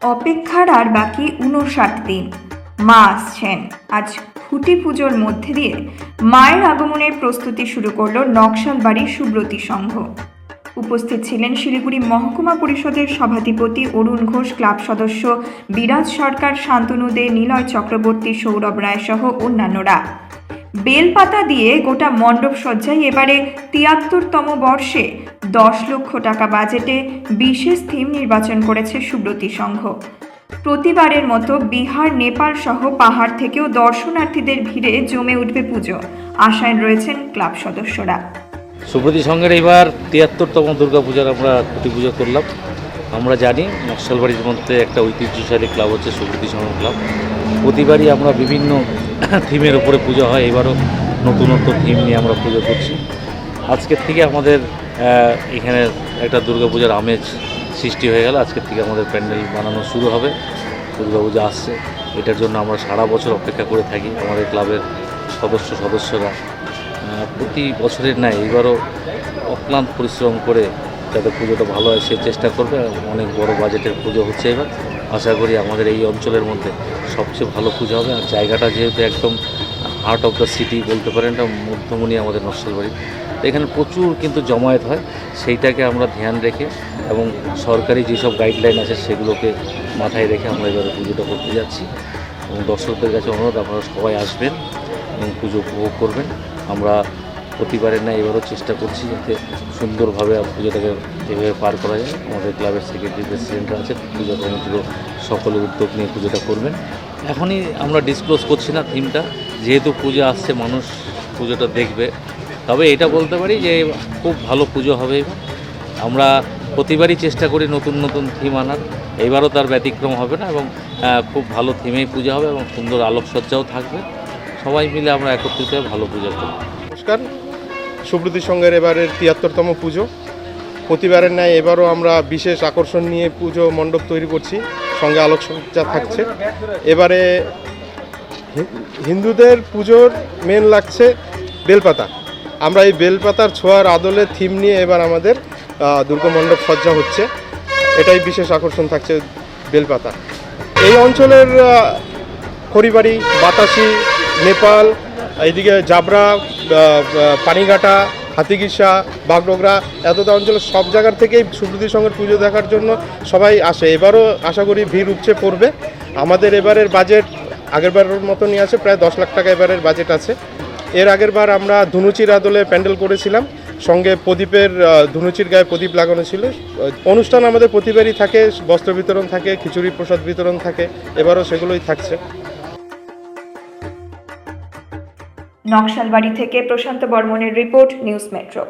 অপেক্ষার আর বাকি 59 দিন। মা আসছেন। আজ খুঁটি পুজোর মধ্যে দিয়ে মায়ের আগমনের প্রস্তুতি শুরু করল নকশালবাড়ি সুব্রতী সংঘ। উপস্থিত ছিলেন শিলিগুড়ি মহকুমা পরিষদের সভাধিপতি অরুণ ঘোষ, ক্লাব সদস্য বিরাজ সরকার, শান্তনু দে, নিলয় চক্রবর্তী, সৌরভ রায় সহ অন্যান্যরা। বেলপাতা দিয়ে গোটা মণ্ডপ সজ্জায় এবারে ৭৩তম বর্ষে ১০ লক্ষ টাকা বাজেটে বিশেষ থিম নির্বাচন করেছে সুব্রতী সংঘ। প্রতিবারের মতো বিহার, নেপাল সহ পাহাড় থেকেও দর্শনার্থীদের ভিড়ে জমে উঠবে পুজো, আশায় রয়েছেন ক্লাব সদস্যরা। সুব্রতী সংঘের এবার ৭৩তম দুর্গাপূজার আমরা খুঁটি পুজো করলাম। আমরা জানি নকশালবাড়ির মধ্যে একটা ঐতিহ্যশালী ক্লাব হচ্ছে সুব্রতী সংঘ ক্লাব। প্রতিবারই আমরা বিভিন্ন থিমের উপরে পুজো হয়, এবারও নতুনত্ব থিম নিয়ে আমরা পুজো করছি। আজকের থেকে আমাদের এখানে একটা দুর্গাপূজার আমেজ সৃষ্টি হয়ে গেল। আজকের থেকে আমাদের প্যান্ডেল বানানো শুরু হবে। দুর্গাপূজা আসছে, এটার জন্য আমরা সারা বছর অপেক্ষা করে থাকি। আমাদের ক্লাবের সদস্যরা প্রতি বছরের ন্যায় এবারও অক্লান্ত পরিশ্রম করে যাতে পুজোটা ভালো হয় সে চেষ্টা করবে। অনেক বড় বাজেটের পুজো হচ্ছে এবার। আশা করি আমাদের এই অঞ্চলের মধ্যে সবচেয়ে ভালো পুজো হবে। আর জায়গাটা যেহেতু একদম হার্ট অফ দ্য সিটি বলতে পারেন, এটা মধ্যমণি আমাদের নকশালবাড়ি, এখানে প্রচুর কিন্তু জমায়েত হয়। সেইটাকে আমরা ধ্যান রেখে এবং সরকারি যেসব গাইডলাইন আছে সেগুলোকে মাথায় রেখে আমরা এবার পুজোটা করতে যাচ্ছি। এবং দর্শকদের কাছে অনুরোধ, আপনারা সবাই আসবেন এবং পুজো উপভোগ করবেন। আমরা প্রতিবারের না এবারও চেষ্টা করছি যাতে সুন্দরভাবে পুজোটাকে এভাবে পার করা যায়। আমাদের ক্লাবের সেক্রেটারি, প্রেসিডেন্টরা আছে, পুজো কমিটিরও সকলে উদ্যোগ নিয়ে পুজোটা করবেন। এখনই আমরা ডিসক্লোজ করছি না থিমটা, যেহেতু পুজো আসছে, মানুষ পুজোটা দেখবে। তবে এটা বলতে পারি যে খুব ভালো পুজো হবে এবার। আমরা প্রতিবারই চেষ্টা করি নতুন নতুন থিম আনার, এবারও তার ব্যতিক্রম হবে না এবং খুব ভালো থিমেই পুজো হবে এবং সুন্দর আলোকসজ্জাও থাকবে। সবাই মিলে আমরা একত্রিত হয়ে ভালো পুজো করব। নমস্কার, সুব্রতী সংঘের এবারের ৭৩তম পুজো। প্রতিবারের ন্যায় এবারও আমরা বিশেষ আকর্ষণ নিয়ে পুজো মণ্ডপ তৈরি করছি, সঙ্গে আলোকসজ্জা থাকছে। এবারে হিন্দুদের পুজোর মেন লাগছে বেলপাতা। আমরা এই বেলপাতার ছোঁয়ার আদলে থিম নিয়ে এবার আমাদের দুর্গা মণ্ডপ সজ্জা হচ্ছে। এটাই বিশেষ আকর্ষণ থাকছে, বেলপাতা। এই অঞ্চলের খড়িবাড়ি, বাতাসি, নেপাল, এইদিকে জাবরা, পানিঘাটা, হাতিগিসা, বাগডোগরা, এতটা অঞ্চলের সব জায়গার থেকেই সুব্রতী সংঘের পুজো দেখার জন্য সবাই আসে। এবারও আশা করি ভিড় উপচে পড়বে। আমাদের এবারের বাজেট আগেরবারের মতনই আছে, প্রায় 10 লাখ টাকা এবারের বাজেট আছে। এর আগের বার আমরা ধুনুচির আদলে প্যান্ডেল করেছিলাম, সঙ্গে প্রদীপের ধুনুচির গায়ে প্রদীপ লাগানো ছিল। অনুষ্ঠান আমাদের প্রতিবারই থাকে, বস্ত্র বিতরণ থাকে, খিচুড়ি প্রসাদ বিতরণ থাকে, এবারও সেগুলোই থাকছে। নকশালবাড়ি থেকে প্রশান্ত বর্মনের রিপোর্ট, নিউজ মেট্রো।